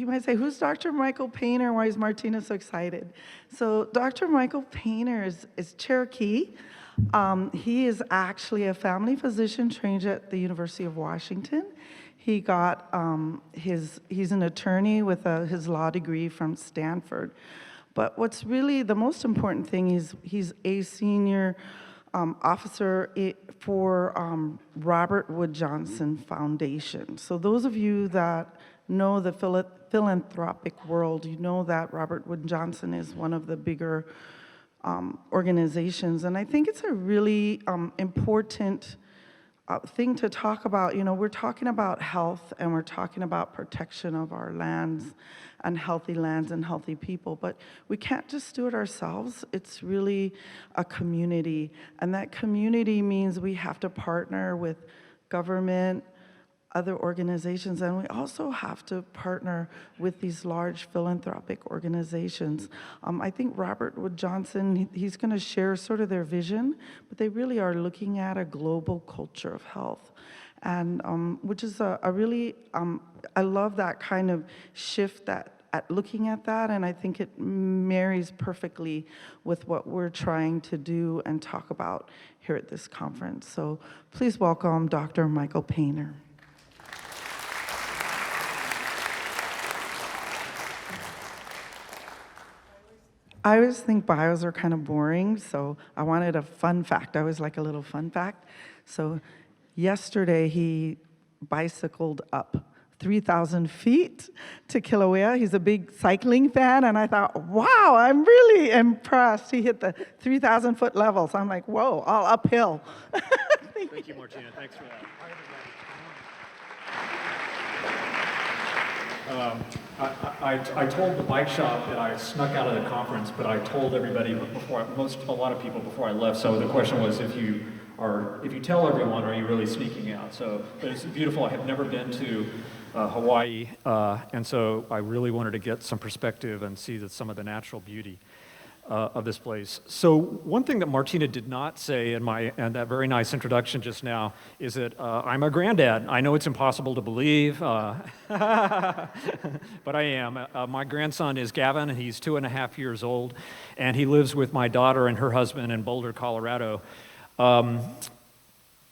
you might say, who's Dr. Michael Painter? Why is Martina so excited? So Dr. Michael Painter is Cherokee. He is actually a family physician trained at the University of Washington. He got he's an attorney with his law degree from Stanford. But what's really the most important thing is he's a senior officer for Robert Wood Johnson Foundation. So those of you that know the philanthropic world, you know that Robert Wood Johnson is one of the bigger organizations. And I think it's a really important thing to talk about. You know, we're talking about health and we're talking about protection of our lands and healthy people, but we can't just do it ourselves. It's really a community, and that community means we have to partner with government, other organizations, and we also have to partner with these large philanthropic organizations. I think Robert Wood Johnson, he's going to share sort of their vision, but they really are looking at a global culture of health, and which is a really, I love that kind of shift at looking at that, and I think it marries perfectly with what we're trying to do and talk about here at this conference. So please welcome Dr. Michael Painter. I always think bios are kind of boring, so I wanted a fun fact. I always like a little fun fact. So yesterday he bicycled up 3,000 feet to Kilauea. He's a big cycling fan, and I thought, wow, I'm really impressed. He hit the 3,000-foot level, so I'm like, whoa, all uphill. Thank you, Martina. Thanks for that. I told the bike shop that I snuck out of the conference, but I told everybody a lot of people before I left. So the question was, if you tell everyone, are you really sneaking out? So, but it's beautiful. I have never been to Hawaii, and so I really wanted to get some perspective and see some of the natural beauty of this place. So one thing that Martina did not say in that very nice introduction just now is that I'm a granddad. I know it's impossible to believe, but I am. My grandson is Gavin, and he's 2.5 years old, and he lives with my daughter and her husband in Boulder, Colorado.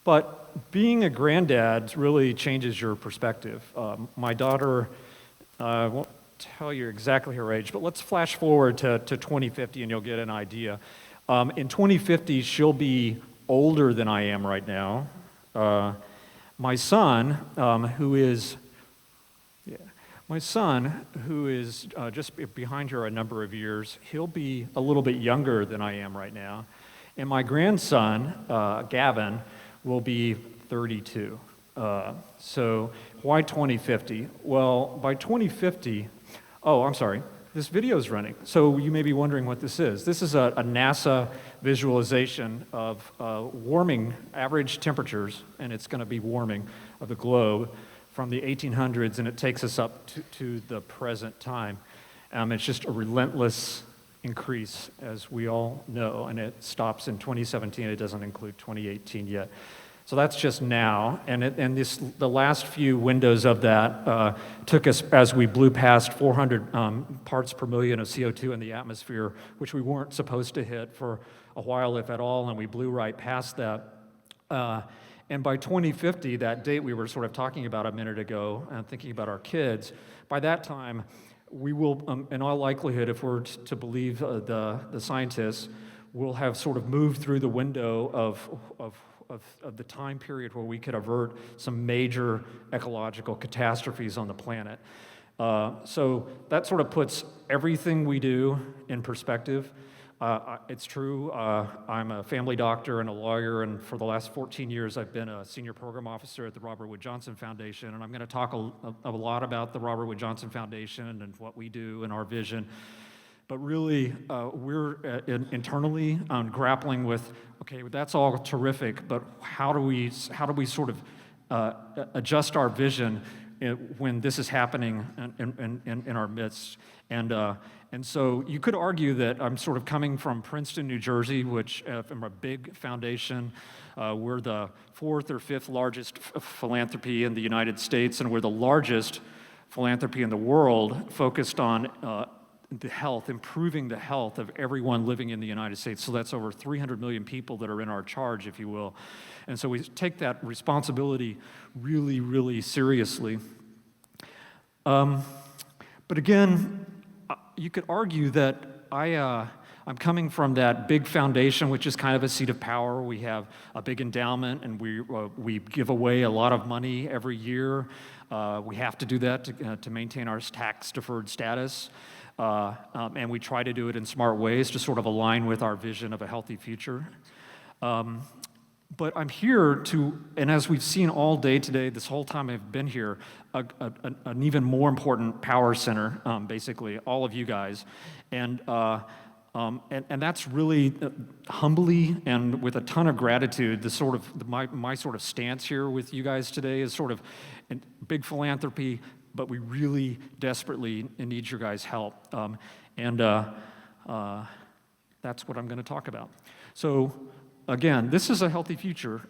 But being a granddad really changes your perspective. My daughter, I won't tell you exactly her age, but let's flash forward to 2050 and you'll get an idea. In 2050, she'll be older than I am right now. My son, who is just behind her a number of years, he'll be a little bit younger than I am right now. And my grandson, Gavin, will be 32. So why 2050? Well, by 2050, oh, I'm sorry, this video is running. So you may be wondering what this is. This is a NASA visualization of warming average temperatures, and it's going to be warming of the globe from the 1800s, and it takes us up to the present time. It's just a relentless increase, as we all know, and it stops in 2017. It doesn't include 2018 yet. So that's just now, and the last few windows of that took us as we blew past 400 parts per million of CO2 in the atmosphere, which we weren't supposed to hit for a while, if at all, and we blew right past that. And by 2050, that date we were sort of talking about a minute ago, and thinking about our kids, by that time, we will, in all likelihood, if we're to believe the scientists, we'll have sort of moved through the window of the time period where we could avert some major ecological catastrophes on the planet. So that sort of puts everything we do in perspective. It's true, I'm a family doctor and a lawyer, and for the last 14 years I've been a senior program officer at the Robert Wood Johnson Foundation, and I'm going to talk a lot about the Robert Wood Johnson Foundation and what we do and our vision. But really, we're internally grappling with, okay, that's all terrific, but how do we sort of adjust our vision when this is happening in our midst? And so you could argue that I'm sort of coming from Princeton, New Jersey, which from a big foundation. We're the 4th or 5th largest philanthropy in the United States, and we're the largest philanthropy in the world focused on improving the health of everyone living in the United States. So that's over 300 million people that are in our charge, if you will. And so we take that responsibility really, really seriously. But again, you could argue that I'm coming from that big foundation, which is kind of a seat of power. We have a big endowment, and we give away a lot of money every year. We have to do that to maintain our tax-deferred status. And we try to do it in smart ways to sort of align with our vision of a healthy future. But I'm here and as we've seen all day today, this whole time I've been here, an even more important power center, basically, all of you guys. And that's really humbly and with a ton of gratitude, my sort of stance here with you guys today is sort of big philanthropy, but we really desperately need your guys' help. That's what I'm going to talk about. So again, this is a healthy future.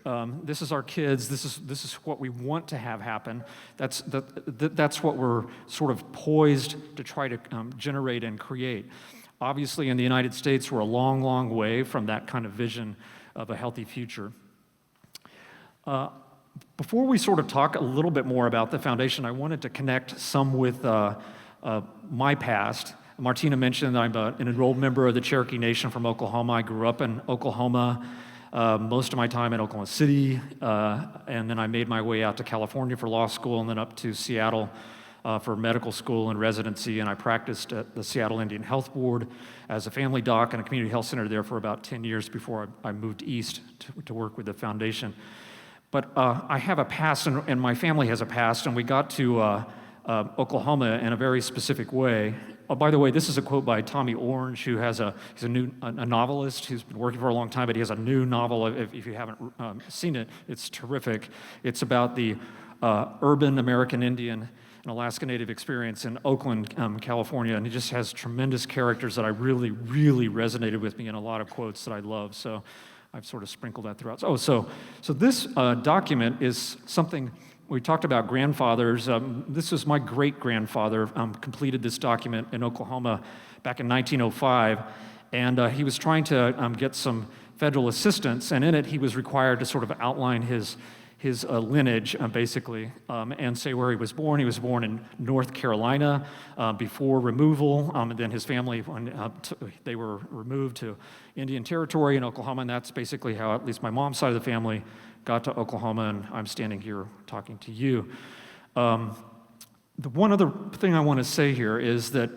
This is our kids. This is what we want to have happen. That's what we're sort of poised to try to generate and create. Obviously, in the United States, we're a long, long way from that kind of vision of a healthy future. Before we sort of talk a little bit more about the foundation, I wanted to connect some with my past. Martina mentioned that I'm an enrolled member of the Cherokee Nation from Oklahoma. I grew up in Oklahoma, most of my time in Oklahoma City, and then I made my way out to California for law school and then up to Seattle for medical school and residency, and I practiced at the Seattle Indian Health Board as a family doc and a community health center there for about 10 years before I moved east to work with the foundation. But I have a past, and my family has a past, and we got to Oklahoma in a very specific way. Oh, by the way, this is a quote by Tommy Orange, who he's a novelist who's been working for a long time, but he has a new novel. If you haven't seen it, it's terrific. It's about the urban American Indian and Alaska Native experience in Oakland, California, and he just has tremendous characters that I really, really resonated with me, and a lot of quotes that I love. So I've sort of sprinkled that throughout. So this document is something. We talked about grandfathers. This is my great-grandfather completed this document in Oklahoma back in 1905, and he was trying to get some federal assistance, and in it he was required to sort of outline his lineage, basically, and say where he was born. He was born in North Carolina before removal, and then his family, they were removed to Indian Territory in Oklahoma, and that's basically how at least my mom's side of the family got to Oklahoma, and I'm standing here talking to you. The one other thing I want to say here is that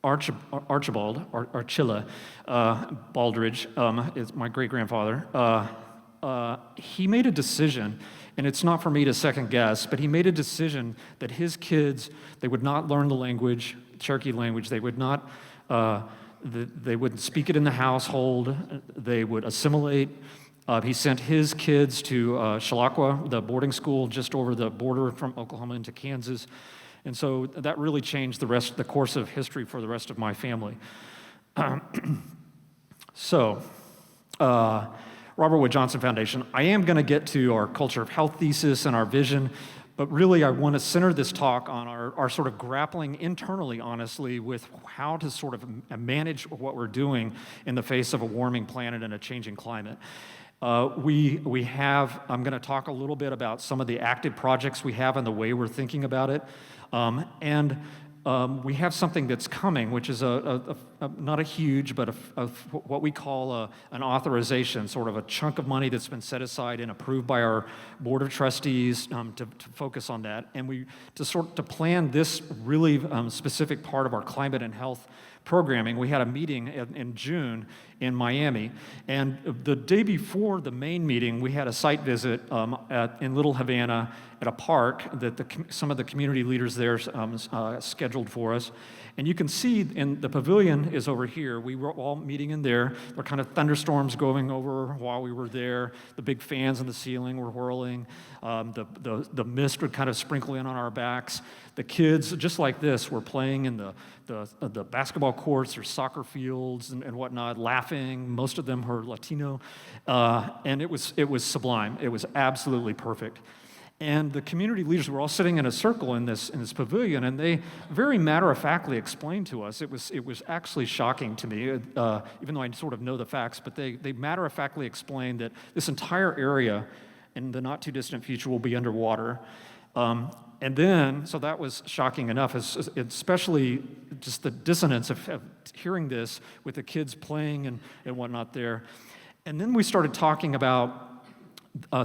Archibald Baldridge is my great-grandfather. He made a decision, and it's not for me to second guess, but he made a decision that his kids, they would not learn the language, Cherokee language. They would not, they wouldn't speak it in the household. They would assimilate. He sent his kids to Shalakwa, the boarding school just over the border from Oklahoma into Kansas. And so that really changed the course of history for the rest of my family. Robert Wood Johnson Foundation. I am going to get to our culture of health thesis and our vision, but really I want to center this talk on our sort of grappling internally, honestly, with how to sort of manage what we're doing in the face of a warming planet and a changing climate. I'm going to talk a little bit about some of the active projects we have and the way we're thinking about it. We have something that's coming, which is not a huge, but what we call an authorization, sort of a chunk of money that's been set aside and approved by our board of trustees to focus on that, and to plan this really specific part of our climate and health programming. We had a meeting in June in Miami, and the day before the main meeting, we had a site visit in Little Havana at a park that some of the community leaders there scheduled for us. And you can see in the pavilion is over here. We were all meeting in there. There were kind of thunderstorms going over while we were there. The big fans in the ceiling were whirling. The mist would kind of sprinkle in on our backs. The kids, just like this, were playing in the basketball courts or soccer fields and whatnot, laughing. Most of them were Latino, and it was sublime. It was absolutely perfect. And the community leaders were all sitting in a circle in this pavilion, and they very matter-of-factly explained to us. It was actually shocking to me, even though I sort of know the facts, but they matter-of-factly explained that this entire area in the not-too-distant future will be underwater. And then, so that was shocking enough, especially just the dissonance of hearing this with the kids playing and whatnot there. And then we started talking about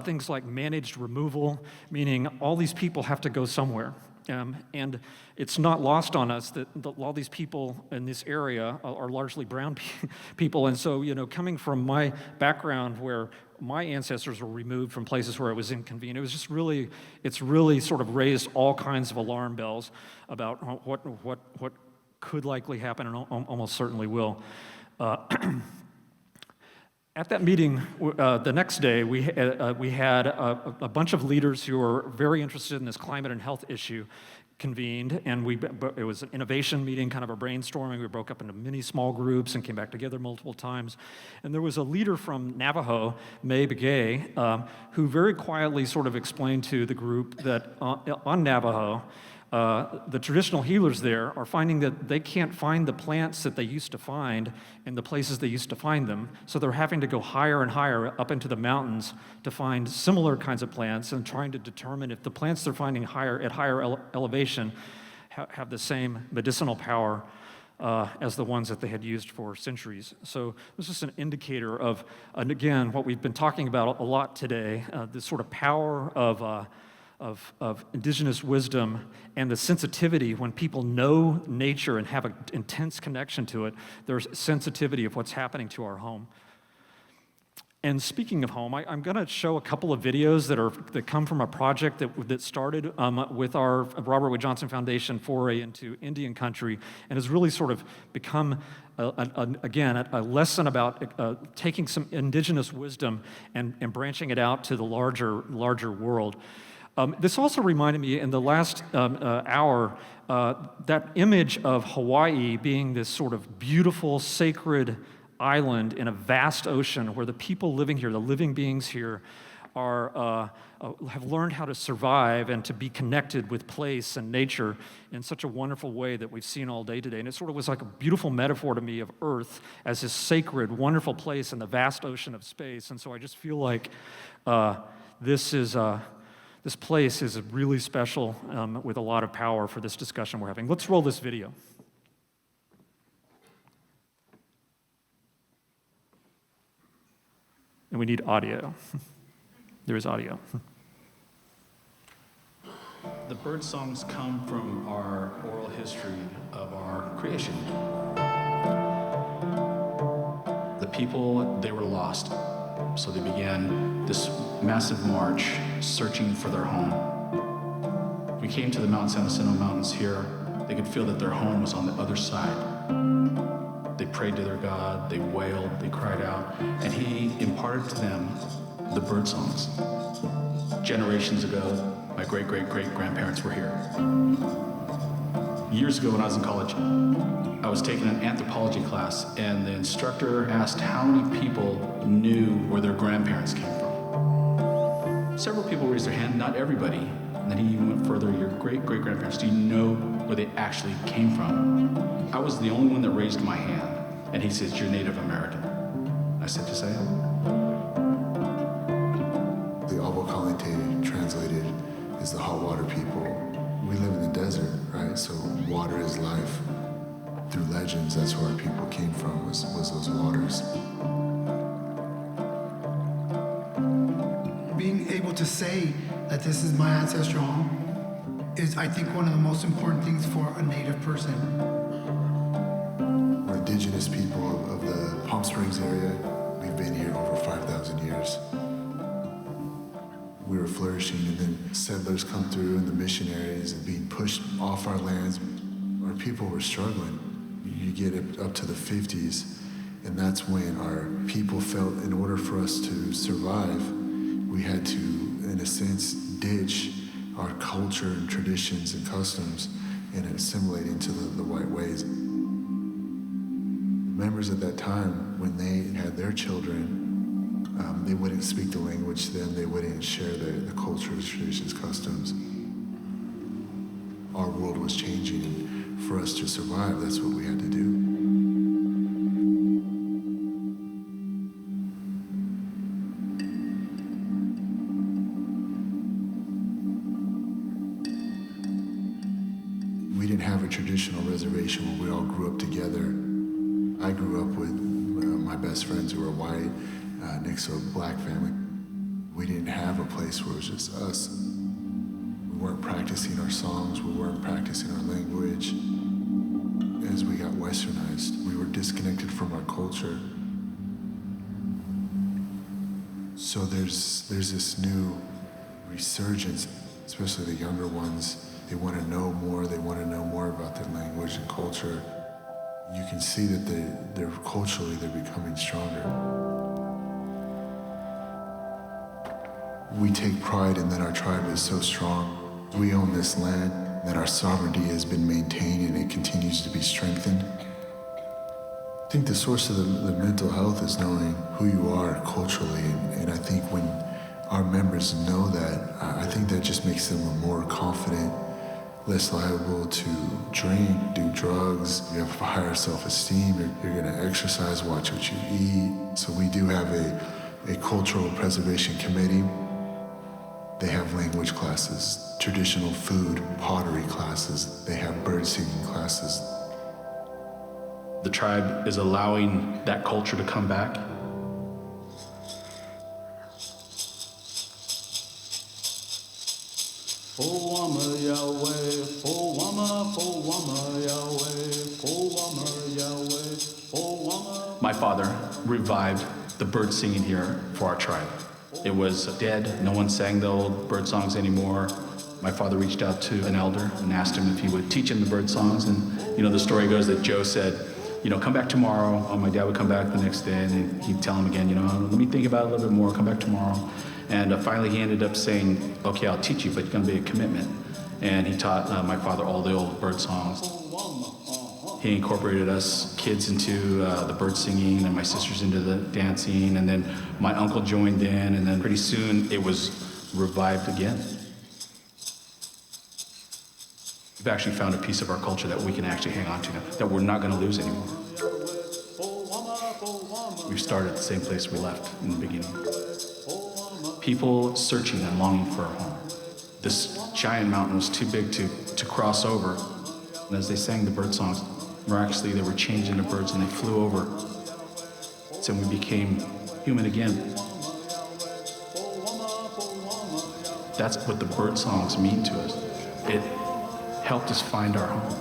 things like managed removal, meaning all these people have to go somewhere. And it's not lost on us that all these people in this area are largely brown people. And so, coming from my background where my ancestors were removed from places where it was inconvenient, it's really sort of raised all kinds of alarm bells about what could likely happen and almost certainly will. At that meeting, the next day, we had a bunch of leaders who were very interested in this climate and health issue convened, and it was an innovation meeting, kind of a brainstorming. We broke up into many small groups and came back together multiple times. And there was a leader from Navajo, May Begay, who very quietly sort of explained to the group that on Navajo, the traditional healers there are finding that they can't find the plants that they used to find in the places they used to find them. So they're having to go higher and higher up into the mountains to find similar kinds of plants and trying to determine if the plants they're finding at higher elevation have the same medicinal power as the ones that they had used for centuries. So this is an indicator of, and again, what we've been talking about a lot today, this sort of power of indigenous wisdom and the sensitivity when people know nature and have an intense connection to it, there's sensitivity of what's happening to our home. And speaking of home, I'm going to show a couple of videos that come from a project that started with our Robert Wood Johnson Foundation foray into Indian country and has really sort of become, again, a lesson about taking some indigenous wisdom and branching it out to the larger world. This also reminded me in the last hour, that image of Hawaii being this sort of beautiful, sacred island in a vast ocean where the people living here, the living beings here, have learned how to survive and to be connected with place and nature in such a wonderful way that we've seen all day today. And it sort of was like a beautiful metaphor to me of Earth as this sacred, wonderful place in the vast ocean of space. And so I just feel like this place is really special with a lot of power for this discussion we're having. Let's roll this video. And we need audio. There is audio. The bird songs come from our oral history of our creation. The people, they were lost. So they began this massive march searching for their home. We came to the Mount San Jacinto Mountains here. They could feel that their home was on the other side. They prayed to their God, they wailed, they cried out, and he imparted to them the bird songs. Generations ago, my great-great-great-grandparents were here. Years ago when I was in college, I was taking an anthropology class, and the instructor asked how many people knew where their grandparents came from. Several people raised their hand, not everybody. And then he went further, your great-great-grandparents, do you know where they actually came from? I was the only one that raised my hand. And he says, you're Native American. I said, yes, I am. The Ahahui translated is the hot water people. We live in the desert, right? So water is life. Through legends, that's where our people came from, was those waters. Being able to say that this is my ancestral home is, I think, one of the most important things for a Native person. We're indigenous people of the Palm Springs area. We've been here over 5,000 years. We were flourishing, and then settlers come through, and the missionaries, and being pushed off our lands. Our people were struggling. You get it up to the 50s, and that's when our people felt in order for us to survive, we had to, in a sense, ditch our culture and traditions and customs and assimilate into the white ways. Members at that time, when they had their children, They wouldn't speak the language to them. They wouldn't share the cultures, traditions, customs. Our world was changing, and for us to survive, that's what we had to do. We didn't have a traditional reservation where we all grew up together. I grew up with my best friends who were white, next to a black family. We didn't have a place where it was just us. We weren't practicing our songs, we weren't practicing our language. As we got westernized, we were disconnected from our culture. So there's this new resurgence, especially the younger ones. They want to know more, they want to know more about their language and culture. You can see that they're culturally, they're becoming stronger. We take pride in that our tribe is so strong. We own this land, that our sovereignty has been maintained and it continues to be strengthened. I think the source of the mental health is knowing who you are culturally, and I think when our members know that, I think that just makes them more confident, less liable to drink, do drugs. You have a higher self-esteem. You're going to exercise, watch what you eat. So we do have a cultural preservation committee. They have language classes, traditional food, pottery classes. They have bird singing classes. The tribe is allowing that culture to come back. My father revived the bird singing here for our tribe. It was dead. No one sang the old bird songs anymore. My father reached out to an elder and asked him if he would teach him the bird songs. And, the story goes that Joe said, come back tomorrow. My dad would come back the next day and he'd tell him again, let me think about it a little bit more, come back tomorrow. And finally he ended up saying, okay, I'll teach you, but it's gonna be a commitment. And he taught my father all the old bird songs. He incorporated us kids into the bird singing and my sisters into the dancing. And then my uncle joined in, and then pretty soon it was revived again. We've actually found a piece of our culture that we can actually hang on to now, that we're not gonna lose anymore. We've started at the same place we left in the beginning. People searching and longing for a home. This giant mountain was too big to cross over. And as they sang the bird songs, miraculously they were changed into birds and they flew over. So we became human again. That's what the bird songs mean to us. It helped us find our home.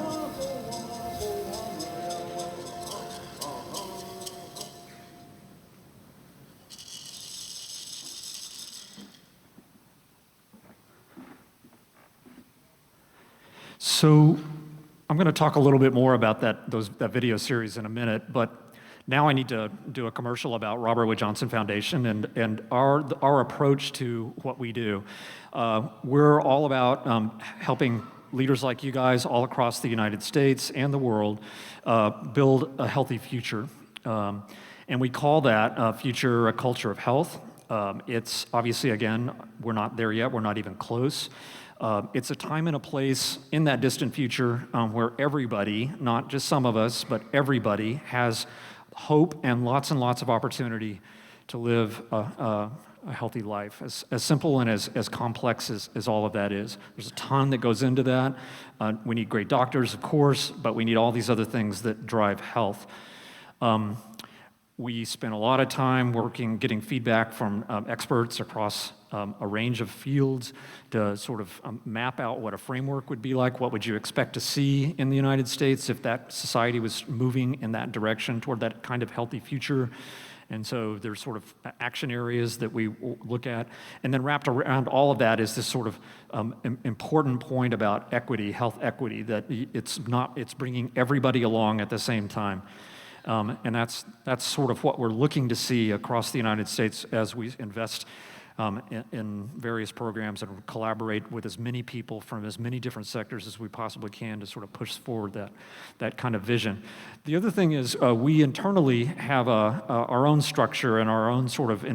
So I'm going to talk a little bit more about that video series in a minute, but now I need to do a commercial about Robert Wood Johnson Foundation and our approach to what we do. We're all about helping leaders like you guys all across the United States and the world build a healthy future. And we call that future a culture of health. It's obviously, again, we're not there yet, we're not even close. It's a time and a place in that distant future where everybody, not just some of us, but everybody has hope and lots of opportunity to live a healthy life, as simple and as complex as all of that is. There's a ton that goes into that. We need great doctors, of course, but we need all these other things that drive health. We spend a lot of time getting feedback from experts across a range of fields to sort of map out what a framework would be like. What would you expect to see in the United States if that society was moving in that direction toward that kind of healthy future? And so there's sort of action areas that we look at. And then wrapped around all of that is this sort of important point about equity, health equity, that it's bringing everybody along at the same time. And that's sort of what we're looking to see across the United States as we invest in various programs and collaborate with as many people from as many different sectors as we possibly can to sort of push forward that kind of vision. The other thing is we internally have our own structure and our own sort of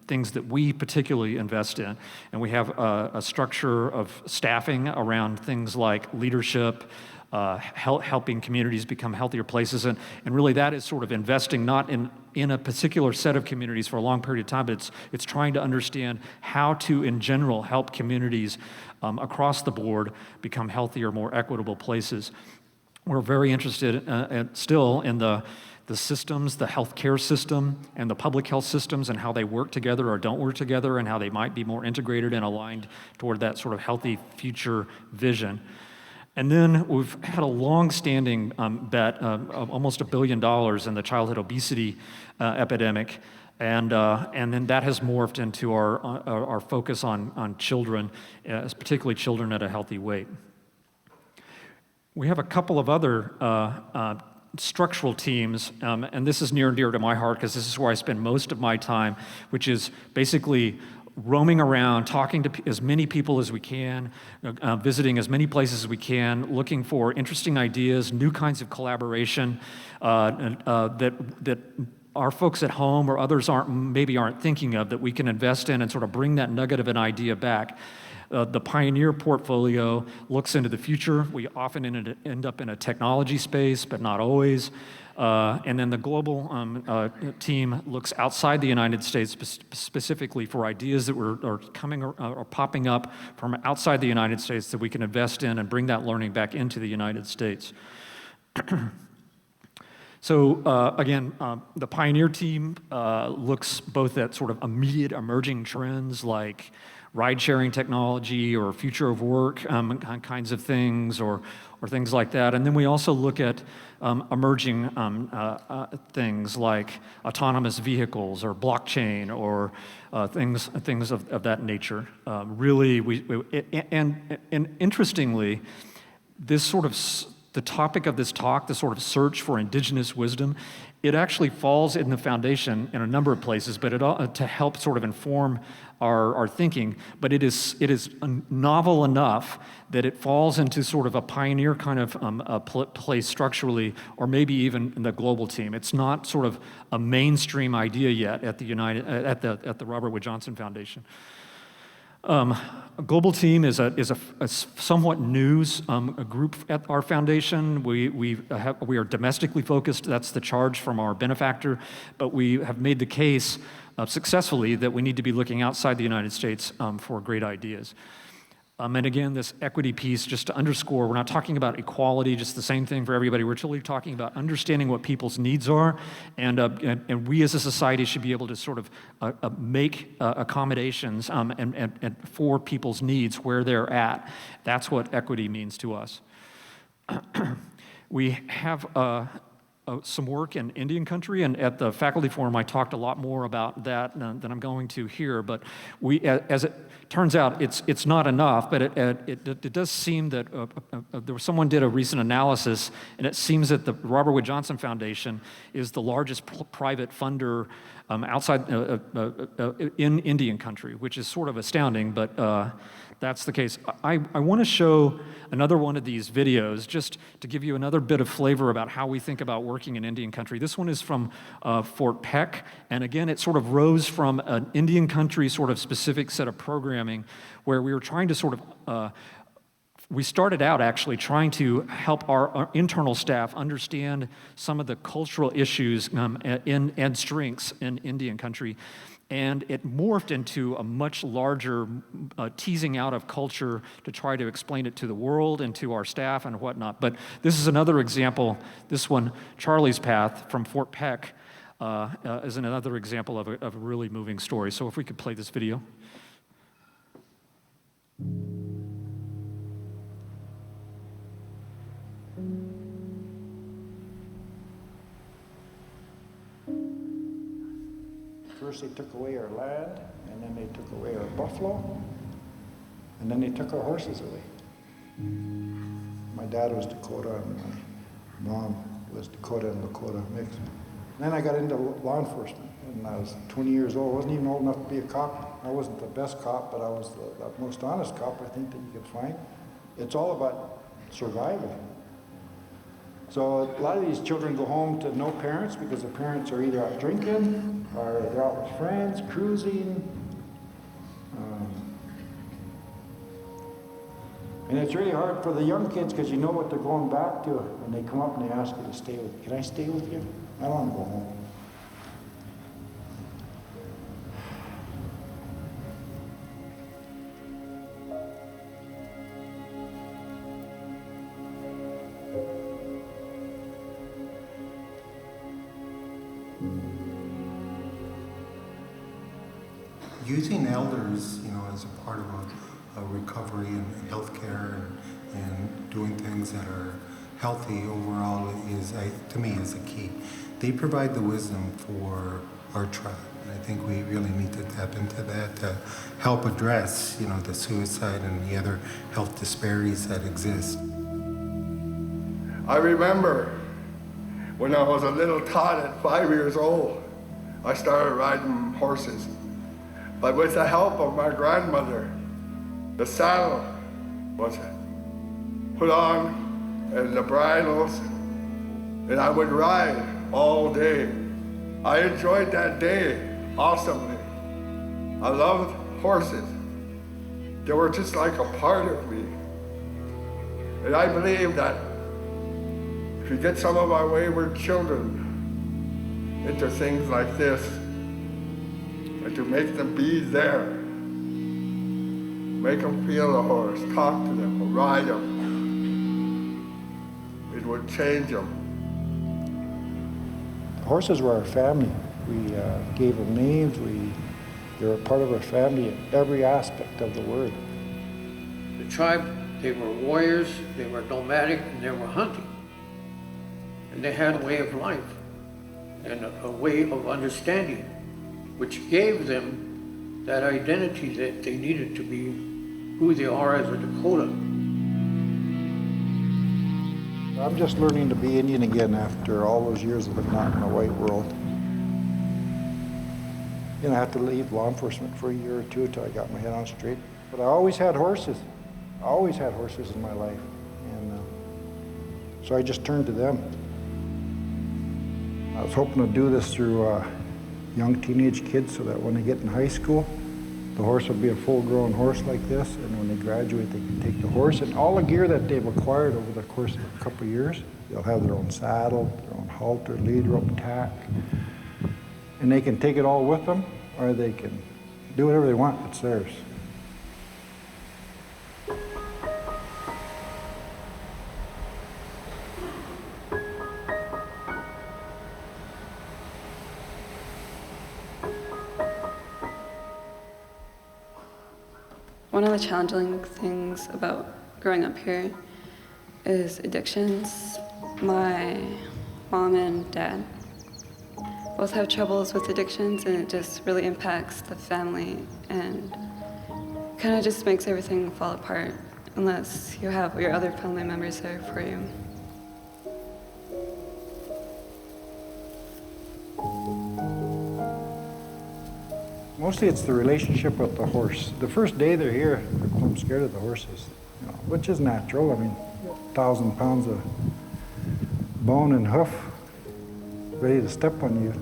things that we particularly invest in. And we have a structure of staffing around things like leadership, helping communities become healthier places. And really that is sort of investing not in a particular set of communities for a long period of time, but it's trying to understand how to, in general, help communities across the board become healthier, more equitable places. We're very interested still in the systems, the healthcare system and the public health systems and how they work together or don't work together and how they might be more integrated and aligned toward that sort of healthy future vision. And then we've had a long-standing bet of almost $1 billion in the childhood obesity epidemic, and then that has morphed into our focus on children, particularly children at a healthy weight. We have a couple of other structural teams, and this is near and dear to my heart because this is where I spend most of my time, which is basically roaming around, talking to as many people as we can, visiting as many places as we can, looking for interesting ideas, new kinds of collaboration that our folks at home or others maybe aren't thinking of that we can invest in and sort of bring that nugget of an idea back. The Pioneer portfolio looks into the future. We often end up in a technology space, but not always. And then the global team looks outside the United States specifically for ideas that are coming or popping up from outside the United States that we can invest in and bring that learning back into the United States. So again, the Pioneer team looks both at sort of immediate emerging trends like ride-sharing technology or future of work kinds of things or things like that. And then we also look at emerging things like autonomous vehicles or blockchain or things of that nature. And interestingly, this sort of the topic of this talk, the sort of search for indigenous wisdom, it actually falls in the foundation in a number of places, but to help sort of inform our thinking. But it is novel enough that it falls into sort of a pioneer kind of place structurally, or maybe even in the global team. It's not sort of a mainstream idea yet at the Robert Wood Johnson Foundation. A global team is a somewhat new group at our foundation. We are domestically focused. That's the charge from our benefactor, but we have made the case successfully that we need to be looking outside the United States for great ideas. And again, this equity piece, just to underscore, we're not talking about equality, just the same thing for everybody. We're truly talking about understanding what people's needs are, and we as a society should be able to sort of make accommodations and for people's needs where they're at. That's what equity means to us. We have some work in Indian country, and at the faculty forum I talked a lot more about that than I'm going to here, but as it turns out, it's not enough, but it does seem that someone did a recent analysis, and it seems that the Robert Wood Johnson Foundation is the largest private funder outside in Indian country, which is sort of astounding, but that's the case. I want to show another one of these videos just to give you another bit of flavor about how we think about working in Indian country. This one is from Fort Peck, and again, it sort of rose from an Indian country sort of specific set of programming where we were trying to sort of we started out actually trying to help our internal staff understand some of the cultural issues and strengths in Indian country. And it morphed into a much larger teasing out of culture to try to explain it to the world and to our staff and whatnot. But this is another example. This one, Charlie's Path from Fort Peck, is another example of a really moving story. So if we could play this video. First they took away our land, and then they took away our buffalo, and then they took our horses away. My dad was Dakota, and my mom was Dakota and Lakota mixed. Then I got into law enforcement, and I was 20 years old. I wasn't even old enough to be a cop. I wasn't the best cop, but I was the most honest cop I think that you could find. It's all about survival. So a lot of these children go home to no parents because the parents are either out drinking or they're out with friends, cruising. And it's really hard for the young kids because you know what they're going back to when they come up and they ask you to stay with you. Can I stay with you? I don't want to go home. Using elders, as a part of a recovery and healthcare and doing things that are healthy overall to me, is a key. They provide the wisdom for our tribe. And I think we really need to tap into that to help address, the suicide and the other health disparities that exist. I remember when I was a little tot at 5 years old, I started riding horses. But with the help of my grandmother, the saddle was put on and the bridles, and I would ride all day. I enjoyed that day awesomely. I loved horses. They were just like a part of me. And I believe that if you get some of our wayward children into things like this, and to make them be there, make them feel the horse, talk to them, ride them, it would change them. The horses were our family. We gave them names. They were part of our family in every aspect of the word. The tribe, they were warriors, they were nomadic, and they were hunting. And they had a way of life and a way of understanding, which gave them that identity that they needed to be who they are as a Dakota. I'm just learning to be Indian again after all those years of not in the white world. I had to leave law enforcement for a year or two until I got my head on straight. But I always had horses. I always had horses in my life. And so I just turned to them. I was hoping to do this through young teenage kids so that when they get in high school, the horse will be a full-grown horse like this, and when they graduate, they can take the horse and all the gear that they've acquired over the course of a couple of years. They'll have their own saddle, their own halter, lead rope, tack, and they can take it all with them, or they can do whatever they want. It's theirs. One of the challenging things about growing up here is addictions. My mom and dad both have troubles with addictions, and it just really impacts the family and kind of just makes everything fall apart unless you have your other family members there for you. Mostly it's the relationship with the horse. The first day they're here, I'm scared of the horses, which is natural. I mean, 1,000 pounds of bone and hoof ready to step on you.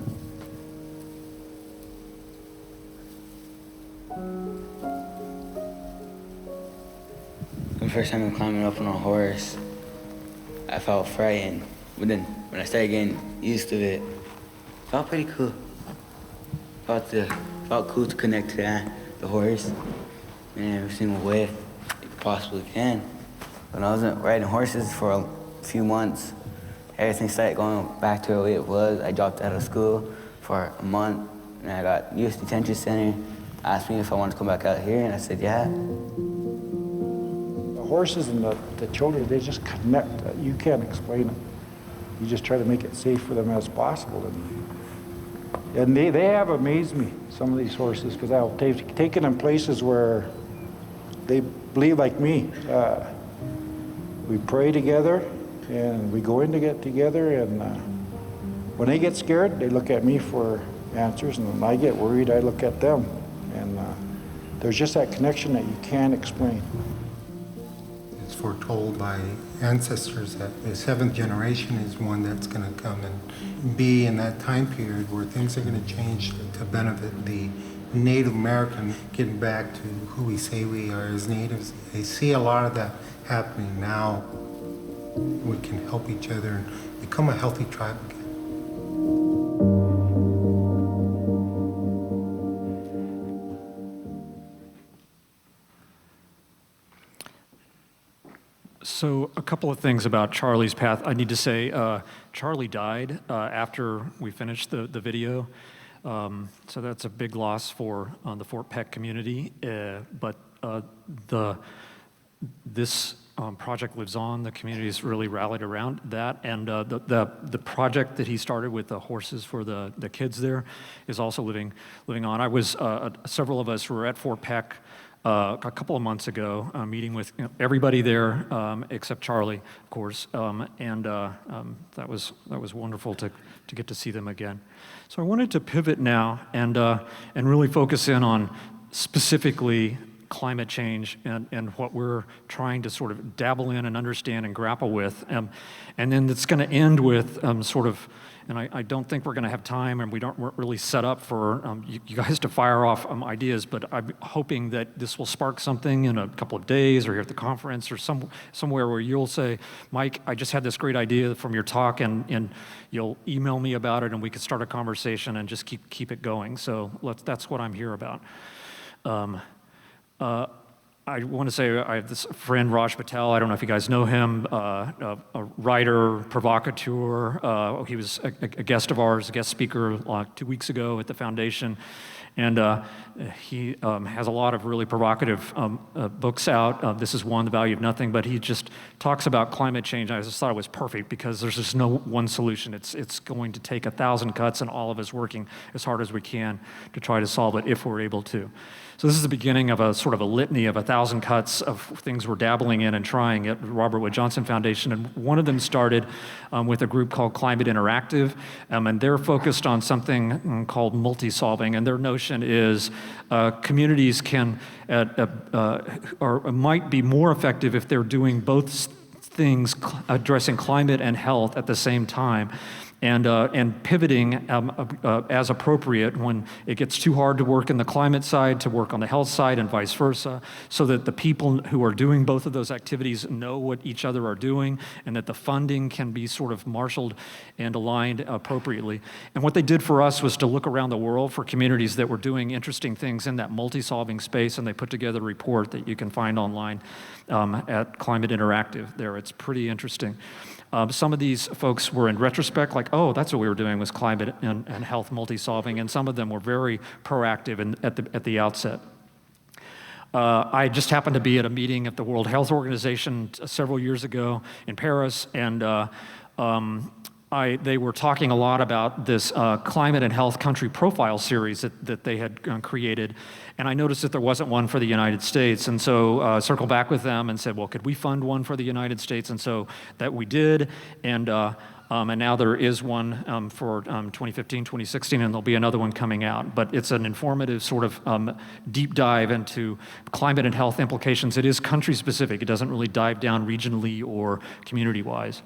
The first time I'm climbing up on a horse, I felt frightened. But then when I started getting used to it, it felt pretty cool. Felt cool to connect to the horse in every single way you possibly can. When I wasn't riding horses for a few months, everything started going back to the way it was. I dropped out of school for a month, and I got youth detention center. Asked me if I wanted to come back out here, and I said yeah. The horses and the children, they just connect. You can't explain it. You just try to make it safe for them as possible. And they have amazed me, some of these horses, because I've taken them places where they believe like me. We pray together, and we go in to get together, and when they get scared, they look at me for answers, and when I get worried, I look at them. And there's just that connection that you can't explain. It's foretold by ancestors that the 7th generation is one that's going to come and be in that time period where things are going to change to benefit the Native American, getting back to who we say we are as natives. I see a lot of that happening now. We can help each other and become a healthy tribe again. So a couple of things about Charlie's path. I need to say, Charlie died after we finished the video. So that's a big loss for the Fort Peck community. But this project lives on. The community's really rallied around that. And the project that he started with the horses for the kids there is also living on. I was, several of us were at Fort Peck a couple of months ago, meeting with everybody there except Charlie, of course, and that was wonderful to get to see them again. So I wanted to pivot now and really focus in on specifically climate change and what we're trying to sort of dabble in and understand and grapple with, and then it's going to end with sort of. And I don't think we're going to have time, and we're really set up for you guys to fire off ideas, but I'm hoping that this will spark something in a couple of days or here at the conference or somewhere where you'll say, Mike, I just had this great idea from your talk, and you'll email me about it, and we can start a conversation and just keep it going. So that's what I'm here about. I want to say I have this friend, Raj Patel. I don't know if you guys know him, a writer, provocateur. He was a guest of ours, a guest speaker 2 weeks ago at the foundation. And he has a lot of really provocative books out. This is one, The Value of Nothing, but he just talks about climate change. I just thought it was perfect because there's just no one solution. It's going to take 1,000 cuts and all of us working as hard as we can to try to solve it if we're able to. So this is the beginning of a sort of a litany of 1,000 cuts of things we're dabbling in and trying at Robert Wood Johnson Foundation. And one of them started with a group called Climate Interactive, and they're focused on something called multi-solving. And their notion is communities can or might be more effective if they're doing both things, addressing climate and health at the same time. And pivoting as appropriate when it gets too hard to work in the climate side, to work on the health side, and vice versa, so that the people who are doing both of those activities know what each other are doing, and that the funding can be sort of marshaled and aligned appropriately. And what they did for us was to look around the world for communities that were doing interesting things in that multi-solving space, and they put together a report that you can find online at Climate Interactive there. It's pretty interesting. Some of these folks were in retrospect like, oh, that's what we were doing was climate and health multi-solving, and some of them were very proactive at the outset. I just happened to be at a meeting at the World Health Organization several years ago in Paris, and they were talking a lot about this climate and health country profile series that they had created, and I noticed that there wasn't one for the United States, and so circled back with them and said, well, could we fund one for the United States? And so that we did, and now there is one for 2015, 2016, and there'll be another one coming out. But it's an informative sort of deep dive into climate and health implications. It is country specific. It doesn't really dive down regionally or community-wise.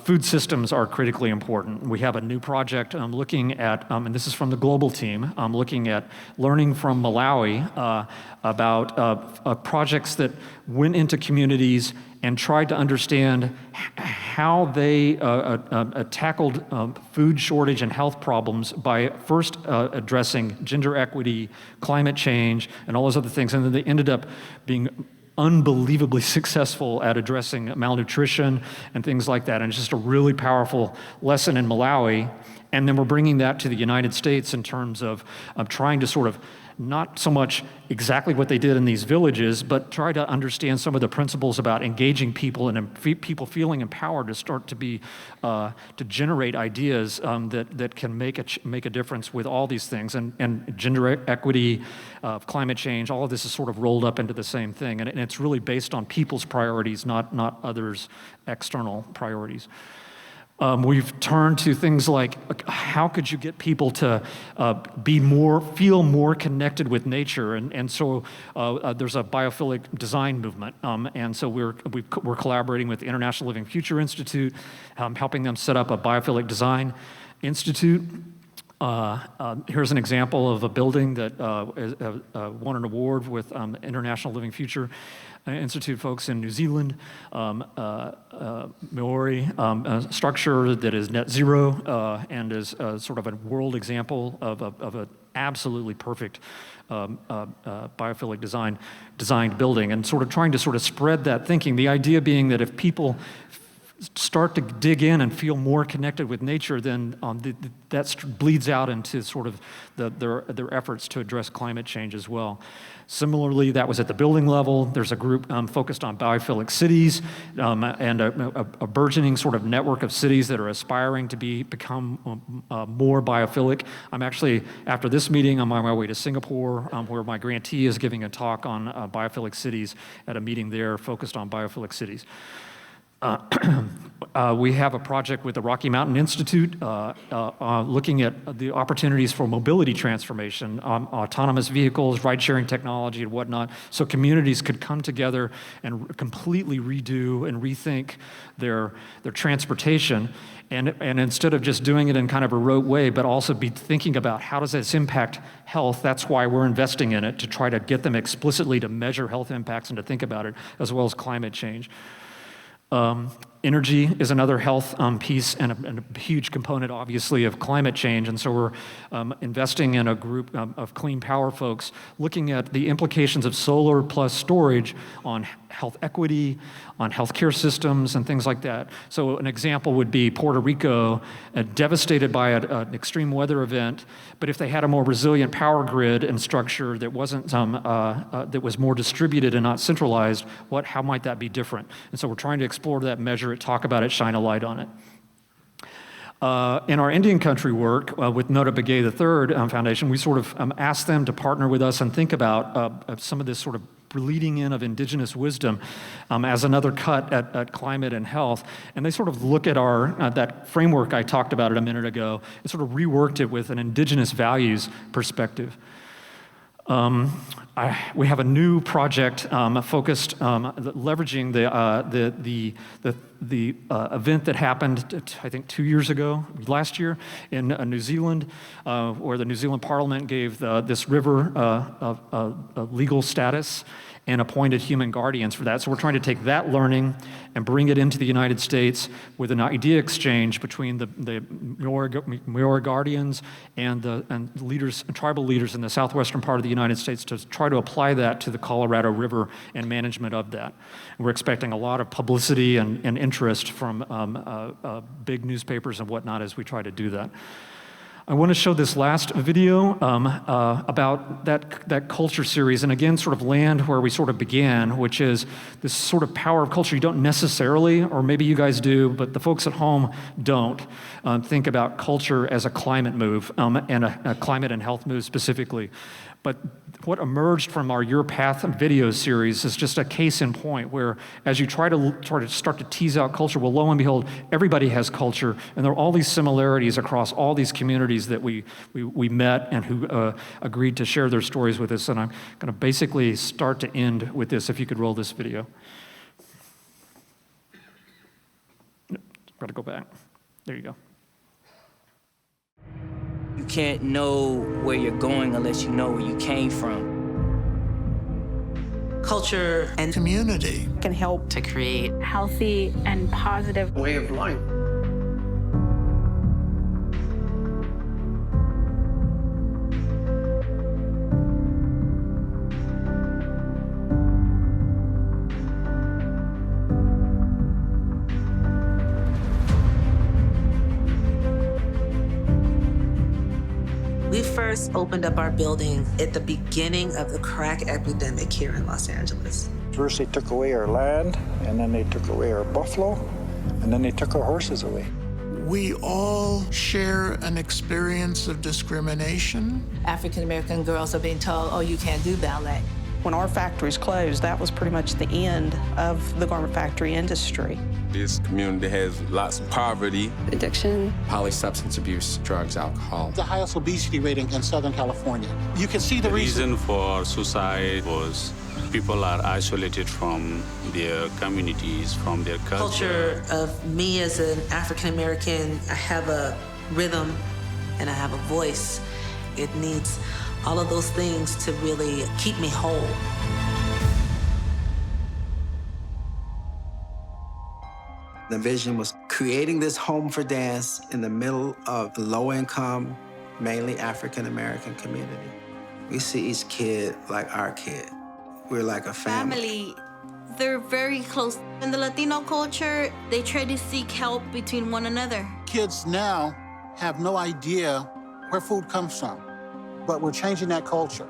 Food systems are critically important. We have a new project looking at, and this is from the global team, looking at learning from Malawi about projects that went into communities and tried to understand how they tackled food shortage and health problems by first addressing gender equity, climate change, and all those other things. And then they ended up being unbelievably successful at addressing malnutrition and things like that. And it's just a really powerful lesson in Malawi. And then we're bringing that to the United States in terms of trying to sort of not so much exactly what they did in these villages, but try to understand some of the principles about engaging people and people feeling empowered to start to be, to generate ideas that can make a difference with all these things. And gender equity, climate change, all of this is sort of rolled up into the same thing. And it's really based on people's priorities, not others' external priorities. We've turned to things like how could you get people to feel more connected with nature, and so there's a biophilic design movement, and so we're collaborating with the International Living Future Institute, helping them set up a biophilic design institute. Here's an example of a building that won an award with International Living Future Institute folks in New Zealand, Maori, a structure that is net zero and is sort of a world example of an absolutely perfect biophilic designed building, and sort of trying to spread that thinking. The idea being that if people start to dig in and feel more connected with nature, then that bleeds out into sort of their efforts to address climate change as well. Similarly, that was at the building level. There's a group focused on biophilic cities and a burgeoning sort of network of cities that are aspiring to become more biophilic. I'm actually, after this meeting, I'm on my way to Singapore, where my grantee is giving a talk on biophilic cities at a meeting there focused on biophilic cities. We have a project with the Rocky Mountain Institute looking at the opportunities for mobility transformation, autonomous vehicles, ride-sharing technology, and whatnot, so communities could come together and completely redo and rethink their transportation, and instead of just doing it in kind of a rote way, but also be thinking about how does this impact health. That's why we're investing in it, to try to get them explicitly to measure health impacts and to think about it, as well as climate change. Energy is another health piece and a huge component, obviously, of climate change. And so we're investing in a group of clean power folks looking at the implications of solar plus storage on health equity, on healthcare systems, and things like that. So an example would be Puerto Rico, devastated by an extreme weather event, but if they had a more resilient power grid and structure that wasn't that was more distributed and not centralized, how might that be different? And so we're trying to explore that, measure it, talk about it, shine a light on it. In our Indian country work with Nota Begay III Foundation, we sort of asked them to partner with us and think about some of this sort of bleeding in of indigenous wisdom as another cut at climate and health. And they sort of look at that framework I talked about a minute ago and sort of reworked it with an indigenous values perspective. We have a new project focused leveraging the event that happened, I think, last year in New Zealand, where the New Zealand Parliament gave this river a legal status and appointed human guardians for that. So we're trying to take that learning and bring it into the United States with an idea exchange between the Maori guardians and leaders, tribal leaders in the southwestern part of the United States, to try to apply that to the Colorado River and management of that. And we're expecting a lot of publicity and interest from big newspapers and whatnot as we try to do that. I want to show this last video about that culture series, and again, sort of land where we sort of began, which is this sort of power of culture. You don't necessarily, or maybe you guys do, but the folks at home don't think about culture as a climate move, and a climate and health move specifically. But what emerged from our Your Path video series is just a case in point where, as you try to start to tease out culture, well, lo and behold, everybody has culture, and there are all these similarities across all these communities that we met and who agreed to share their stories with us. And I'm going to basically start to end with this. If you could roll this video. Got to go back. There you go. You can't know where you're going unless you know where you came from. Culture and community can help to create healthy and positive way of life. We first opened up our building at the beginning of the crack epidemic here in Los Angeles. First they took away our land, and then they took away our buffalo, and then they took our horses away. We all share an experience of discrimination. African American girls are being told, oh, you can't do ballet. When our factories closed, that was pretty much the end of the garment factory industry. This community has lots of poverty. Addiction. Polysubstance abuse, drugs, alcohol. The highest obesity rating in Southern California. You can see the reason for suicide was people are isolated from their communities, from their culture. Of me as an African American, I have a rhythm and I have a voice. It needs all of those things to really keep me whole. The vision was creating this home for dance in the middle of a low-income, mainly African-American community. We see each kid like our kid. We're like a family. They're very close. In the Latino culture, they try to seek help between one another. Kids now have no idea where food comes from, but we're changing that culture.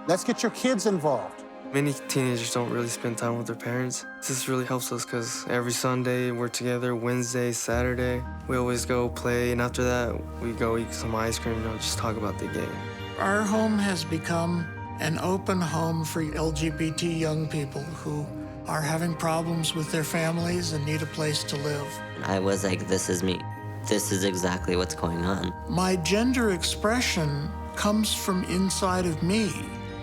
Let's get your kids involved. Many teenagers don't really spend time with their parents. This really helps us because every Sunday we're together, Wednesday, Saturday. We always go play, and after that, we go eat some ice cream and just talk about the game. Our home has become an open home for LGBT young people who are having problems with their families and need a place to live. I was like, this is me. This is exactly what's going on. My gender expression comes from inside of me.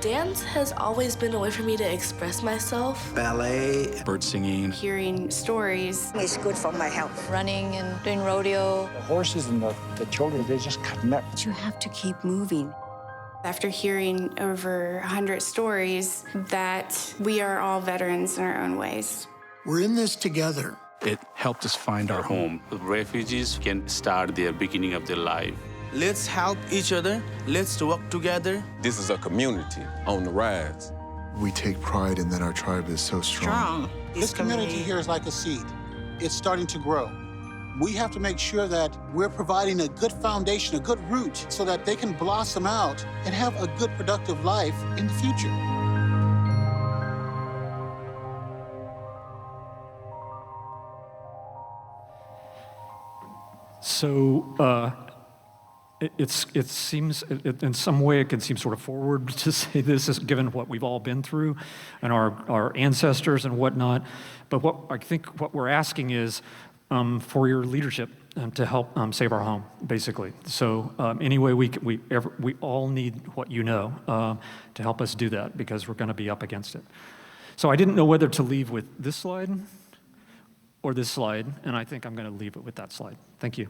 Dance has always been a way for me to express myself. Ballet. Bird singing. Hearing stories. It's good for my health. Running and doing rodeo. The horses and the children, they just connect. You have to keep moving. After hearing over 100 stories, that we are all veterans in our own ways. We're in this together. It helped us find our home. Refugees can start their beginning of their life. Let's help each other. Let's work together. This is a community on the rise. We take pride in that our tribe is so strong. This community here is like a seed. It's starting to grow. We have to make sure that we're providing a good foundation, a good root, so that they can blossom out and have a good, productive life in the future. So it seems, in some way, it can seem sort of forward to say this, is given what we've all been through and our ancestors and whatnot. But what I think what we're asking is for your leadership to help save our home, basically. So any way we all need what you know to help us do that, because we're going to be up against it. So I didn't know whether to leave with this slide or this slide, and I think I'm going to leave it with that slide. Thank you.